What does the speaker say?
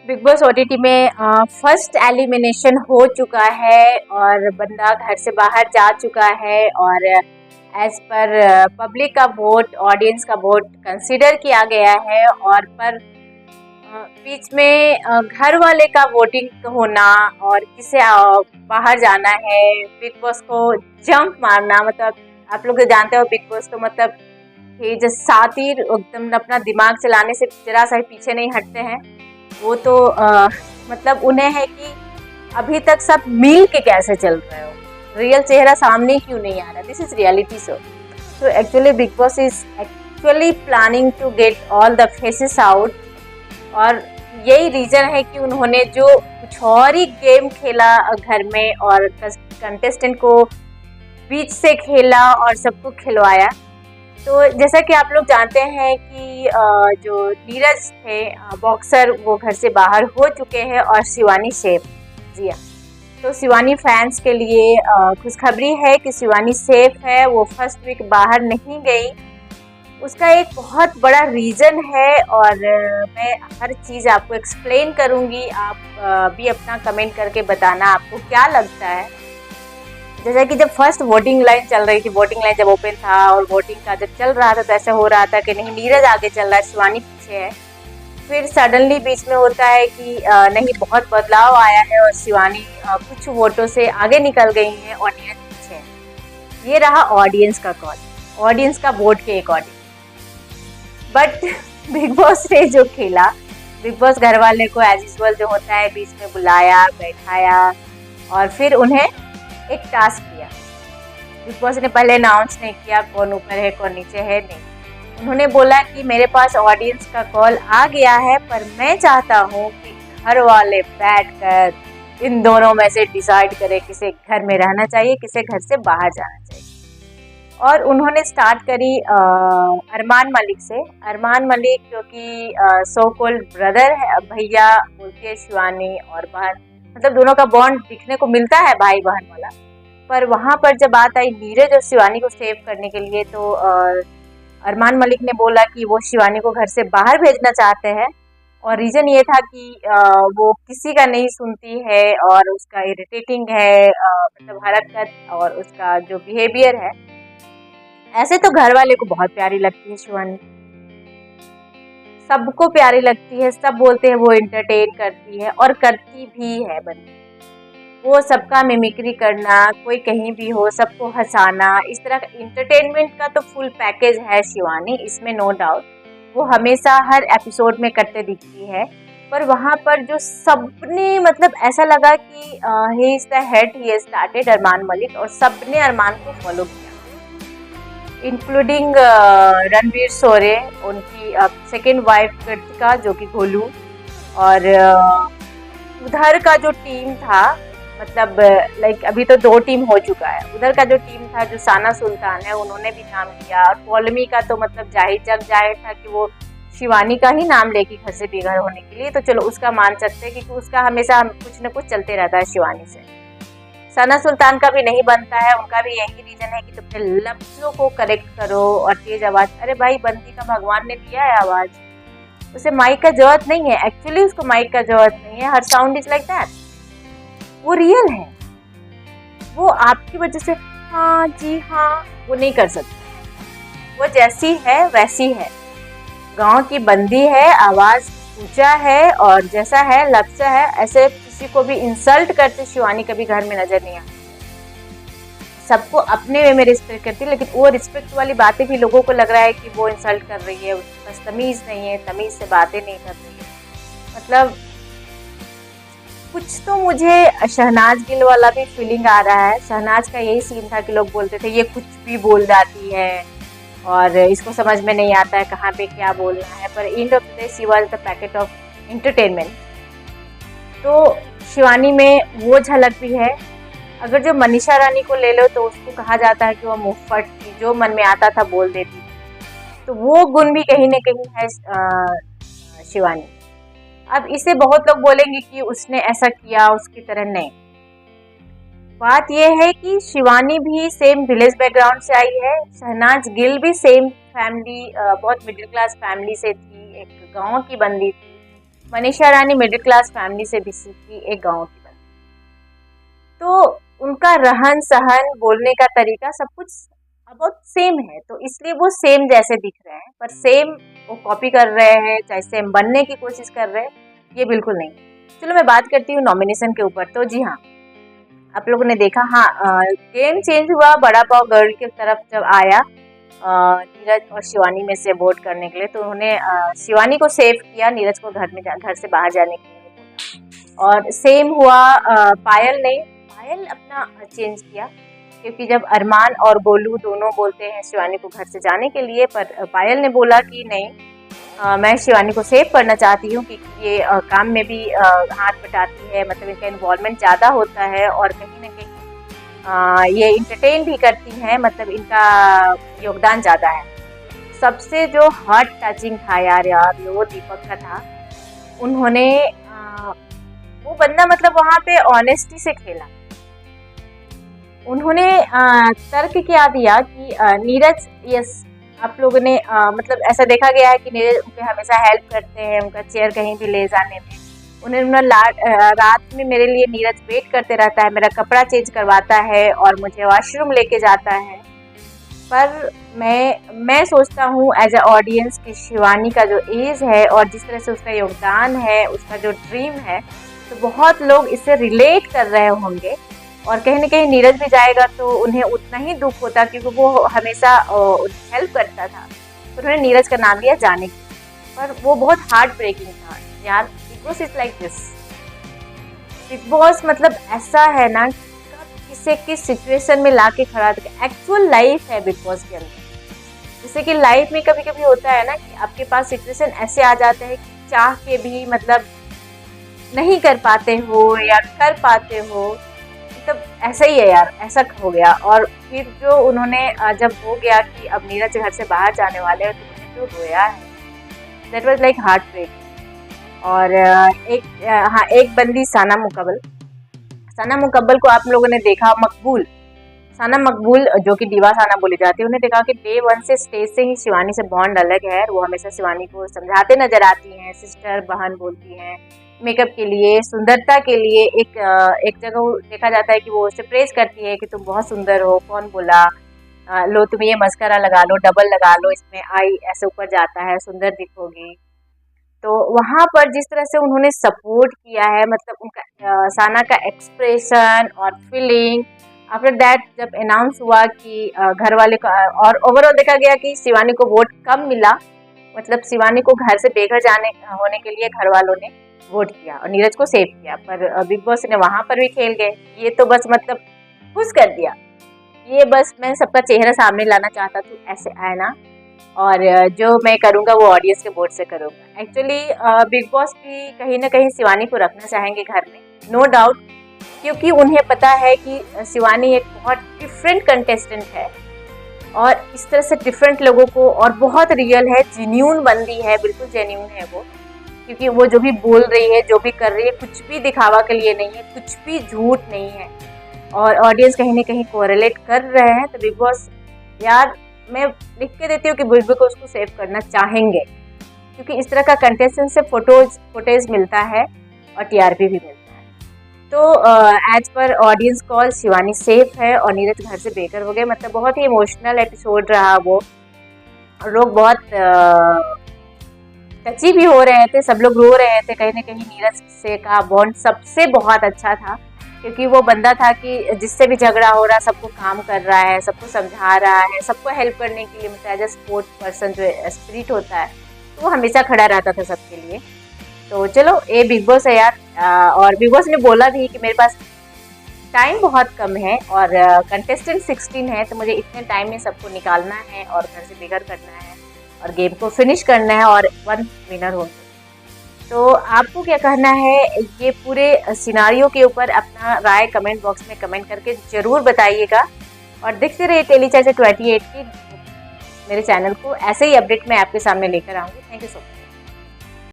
Big boss OTT में first elimination हो चुका है और बंदा घर से बाहर जा चुका है और एज पर पब्लिक का वोट, ऑडियंस का वोट कंसीडर किया गया है। और पर बीच में घर वाले का वोटिंग होना और किसे बाहर जाना है, बिग बॉस को जंप मारना, मतलब आप लोग जानते हो बिग बॉस तो मतलब ये जो सातिर एकदम अपना दिमाग चलाने से जरा सा ही पीछे नहीं हटते हैं। वो तो मतलब उन्हें है कि अभी तक सब मिल के कैसे चल रहे हो, रियल चेहरा सामने क्यों नहीं आ रहा। This is reality show. तो actually Bigg Boss is actually planning to get all the faces out. और यही रीजन है कि उन्होंने जो कुछ और ही गेम खेला घर में और कंटेस्टेंट को बीच से खेला और सबको खिलवाया। तो जैसा कि आप लोग जानते हैं कि जो नीरज थे बॉक्सर, वो घर से बाहर हो चुके हैं और शिवानी सेफ। जी हाँ, तो शिवानी फैंस के लिए खुशखबरी है कि शिवानी सेफ है, वो फर्स्ट वीक बाहर नहीं गई। उसका एक बहुत बड़ा रीज़न है और मैं हर चीज़ आपको एक्सप्लेन करूँगी। आप भी अपना कमेंट करके बताना आपको क्या लगता है। जैसे कि जब फर्स्ट वोटिंग लाइन चल रही थी, वोटिंग लाइन जब ओपन था और वोटिंग का जब चल रहा था तो ऐसा हो रहा था कि नहीं नीरज आगे चल रहा है, शिवानी पीछे है। फिर सडनली बीच में होता है कि नहीं, बहुत बदलाव आया है और शिवानी कुछ वोटों से आगे निकल गई हैं और नीरज पीछे है। ये रहा ऑडियंस का कॉल, ऑडियंस का वोट के अकॉर्डिंग। बट बिग बॉस ने जो खेला, बिग बॉस घर वाले को एज यूजुअल जो होता है बीच में बुलाया, बैठाया और फिर उन्हें एक टास्क दिया। बिग बॉस ने पहले अनाउंस नहीं किया कौन ऊपर है कौन नीचे है, नहीं। उन्होंने बोला कि मेरे पास ऑडियंस का कॉल आ गया है, पर मैं चाहता हूँ कि घर वाले बैठकर इन दोनों में से डिसाइड करें किसे घर में रहना चाहिए, किसे घर से बाहर जाना चाहिए। और उन्होंने स्टार्ट करी अरमान मलिक से। अरमान मलिक जो कि सो कॉल्ड ब्रदर है, भैया बोलती है शिवानी, और बहन, मतलब दोनों का बॉन्ड दिखने को मिलता है भाई बहन वाला। पर वहाँ पर जब बात आई नीरज और शिवानी को सेव करने के लिए, तो अरमान मलिक ने बोला कि वो शिवानी को घर से बाहर भेजना चाहते हैं। और रीज़न ये था कि वो किसी का नहीं सुनती है और उसका इरिटेटिंग है, मतलब हरकत और उसका जो बिहेवियर है। ऐसे तो घर वाले को बहुत प्यारी लगती है शिवानी, सबको प्यारी लगती है, सब बोलते हैं वो एंटरटेन करती है और करती भी है बंदी। वो सबका मिमिक्री करना, कोई कहीं भी हो सबको हंसाना, इस तरह का इंटरटेनमेंट का तो फुल पैकेज है शिवानी, इसमें नो डाउट। वो हमेशा हर एपिसोड में करते दिखती है। पर वहाँ पर जो सबने, मतलब ऐसा लगा कि he is the head, he started Armaan Malik, और सबने अरमान को फॉलो किया, इंक्लूडिंग रणवीर शोरे, उनकी सेकेंड वाइफ कृतिका जो कि गोलू, और उधर का जो टीम था, मतलब लाइक अभी तो 2 टीम हो चुका है। उधर का जो टीम था जो साना सुल्तान है, उन्होंने भी नाम लिया। और पॉलमी का तो मतलब जाहिर था कि वो शिवानी का ही नाम लेगी घर से बेघर होने के लिए, तो चलो उसका मान सकते हैं क्योंकि उसका हमेशा कुछ न कुछ चलते रहता है शिवानी से। सना सुल्तान का भी नहीं बनता है, उनका भी यही रीजन है कि तुम अपने लफ्जों को करेक्ट करो और तेज आवाज। अरे भाई, बंदी का भगवान ने दिया है आवाज, उसे माइक का जरूरत नहीं है। एक्चुअली उसको माइक का जरूरत नहीं है, हर साउंड इज लाइक दैट। वो रियल है, वो आपकी वजह से हाँ जी हाँ वो नहीं कर सकती। वो जैसी है वैसी है, गांव की बंदी है, आवाज ऊंचा है और जैसा है लफ्जा है। ऐसे किसी को भी इंसल्ट करते शिवानी कभी घर में नजर नहीं आती। सबको अपने वे में रिस्पेक्ट करती है, लेकिन वो रिस्पेक्ट वाली बातें भी लोगों को लग रहा है कि वो इंसल्ट कर रही है, उसके पास तमीज नहीं है, तमीज से बातें नहीं कर रही है। मतलब कुछ तो मुझे शहनाज गिल वाला भी फीलिंग आ रहा है। शहनाज का यही सीन था कि लोग बोलते थे ये कुछ भी बोल जाती है और इसको समझ में नहीं आता है कहाँ पे क्या बोलना है, पर end of the day she was the packet of entertainment. तो शिवानी में वो झलक भी है। अगर जो मनीषा रानी को ले लो तो उसको कहा जाता है कि वो मुफ्फट थी, जो मन में आता था बोल देती थी, तो वो गुण भी कहीं ना कहीं है शिवानी। अब इसे बहुत लोग बोलेंगे कि उसने ऐसा किया, उसकी तरह नहीं। बात यह है कि शिवानी भी सेम विलेज बैकग्राउंड से आई है, शहनाज गिल भी सेम फैमिली, बहुत मिडिल क्लास फैमिली से थी, एक गांव की बंदी थी। Manisha Rani middle class family से बिसी थी, एक गांव की बन। तो उनका रहन सहन, बोलने का तरीका सब कुछ बहुत सेम है, तो इसलिए वो सेम जैसे दिख रहे हैं, पर सेम वो कॉपी कर रहे हैं, चाहे सेम बनने की कोशिश कर रहे हैं, ये बिल्कुल नहीं। चलो मैं बात करती हूँ नॉमिनेशन के ऊपर। तो जी हाँ, आप लोगों ने देखा, हाँ गेम चेंज हुआ बड़ा पाव गर्ल की तरफ जब आया नीरज और शिवानी में से वोट करने के लिए, तो उन्होंने शिवानी को सेव किया, नीरज को घर से बाहर जाने के लिए बोला। और सेम हुआ पायल अपना चेंज किया, क्योंकि जब अरमान और गोलू दोनों बोलते हैं शिवानी को घर से जाने के लिए, पर पायल ने बोला कि नहीं, मैं शिवानी को सेव करना चाहती हूँ, क्योंकि ये काम में भी हाथ बटाती है, मतलब इनका इन्वॉल्वमेंट ज़्यादा होता है, और कहीं ना कहीं ये इंटरटेन भी करती हैं, मतलब इनका योगदान ज़्यादा है। सबसे जो हार्ट टचिंग था यार वो दीपक का था। उन्होंने वो बंदा मतलब वहाँ पे ऑनेस्टी से खेला। उन्होंने तर्क क्या दिया कि नीरज, यस आप लोगों ने मतलब ऐसा देखा गया है कि नीरज उनके हमेशा हेल्प करते हैं, उनका चेयर कहीं भी ले जाने में। उन्हें रात में मेरे लिए नीरज वेट करते रहता है, मेरा कपड़ा चेंज करवाता है और मुझे वॉशरूम लेके जाता है। पर मैं सोचता हूँ एज ए ऑडियंस कि शिवानी का जो एज है और जिस तरह से उसका योगदान है, उसका जो ड्रीम है, तो बहुत लोग इससे रिलेट कर रहे होंगे, और कहीं ना कहीं नीरज भी जाएगा तो उन्हें उतना ही दुख होता, क्योंकि वो हमेशा हेल्प करता था। तो उन्होंने नीरज का नाम लिया जाने की, पर वो बहुत हार्ट ब्रेकिंग था यार। Big Boss is like this. Big boss मतलब ऐसा है ना, किसे किस सिचुएशन में ला के खड़ा करके, एक्चुअल लाइफ है बिग बॉस के अंदर। जैसे कि लाइफ में कभी कभी होता है ना कि आपके पास सिचुएशन ऐसे आ जाते हैं कि चाह के भी मतलब नहीं कर पाते हो या कर पाते हो, मतलब ऐसा ही है यार, ऐसा हो गया। और फिर जो उन्होंने जब हो गया कि अब नीरज घर से बाहर जाने वाले हैं, तो उन्होंने जो रोया है, that was like heart break. और एक बंदी साना मुकब्बल को आप लोगों ने देखा, साना मकबूल जो कि दीवा साना बोली जाती है, उन्हें देखा कि डे 1 से स्टेज से ही शिवानी से बॉन्ड अलग है। वो हमेशा शिवानी को समझाते नजर आती हैं, सिस्टर बहन बोलती हैं, मेकअप के लिए, सुंदरता के लिए। एक जगह देखा जाता है कि वो उसे प्रेज करती है कि तुम बहुत सुंदर हो, कौन बोला, लो तुम ये मस्करा लगा लो, डबल लगा लो, इसमें आई ऐसे ऊपर जाता है, सुंदर दिखोगी। तो वहाँ पर जिस तरह से उन्होंने सपोर्ट किया है, मतलब उनका साना का एक्सप्रेशन और फीलिंग, आफ्टर दैट जब अनाउंस हुआ कि घर वाले का, और ओवरऑल देखा गया कि शिवानी को वोट कम मिला, मतलब शिवानी को घर से बेघर जाने होने के लिए घर वालों ने वोट किया और नीरज को सेव किया, पर बिग बॉस ने वहां पर भी खेल गए। ये तो बस मतलब खुश कर दिया। ये बस मैं सबका चेहरा सामने लाना चाहता था, ऐसे आया ना, और जो मैं करूँगा वो ऑडियंस के वोट से करूँगा। एक्चुअली बिग बॉस भी कहीं ना कहीं शिवानी को रखना चाहेंगे घर में, नो डाउट, क्योंकि उन्हें पता है कि शिवानी एक बहुत डिफरेंट कंटेस्टेंट है, और इस तरह से डिफरेंट लोगों को, और बहुत रियल है, जेन्यून बंदी है, बिल्कुल जेन्यून है वो, क्योंकि वो जो भी बोल रही है, जो भी कर रही है, कुछ भी दिखावा के लिए नहीं है, कुछ भी झूठ नहीं है, और ऑडियंस कहीं ना कहीं कोरिलेट कर रहे हैं। तो बिग बॉस यार, मैं लिख के देती हूँ कि बिग बॉस को उसको सेव करना चाहेंगे, क्योंकि इस तरह का कंटेस्टेंट से फुटेज मिलता है और टीआरपी भी मिलता है। तो as per audience call Shivani safe है और नीरज घर से बेघर हो गए। मतलब बहुत ही इमोशनल एपिसोड रहा वो, और लोग बहुत टची भी हो रहे थे, सब लोग रो रहे थे। कहीं ना कहीं नीरज से का बॉन्ड सबसे बहुत अच्छा था, क्योंकि वो बंदा था कि जिससे भी झगड़ा हो रहा, सबको काम कर रहा है, सबको समझा रहा है, सबको हेल्प करने के लिए, मतलब एज ए सपोर्ट पर्सन जो स्पिरिट होता है, तो वो हमेशा खड़ा रहता था सबके लिए। तो चलो, ये बिग बॉस है यार। और बिग बॉस ने बोला भी कि मेरे पास टाइम बहुत कम है और कंटेस्टेंट 16 है, तो मुझे इतने टाइम में सबको निकालना है और घर से बेघर करना है और गेम को फिनिश करना है और 1 विनर होंगे। तो आपको क्या कहना है ये पूरे सिनारियो के ऊपर? अपना राय कमेंट बॉक्स में कमेंट करके ज़रूर बताइएगा, और देखते रहिए टेली चाचा 28 की मेरे चैनल को। ऐसे ही अपडेट मैं आपके सामने लेकर आऊँगी। Thank you so much.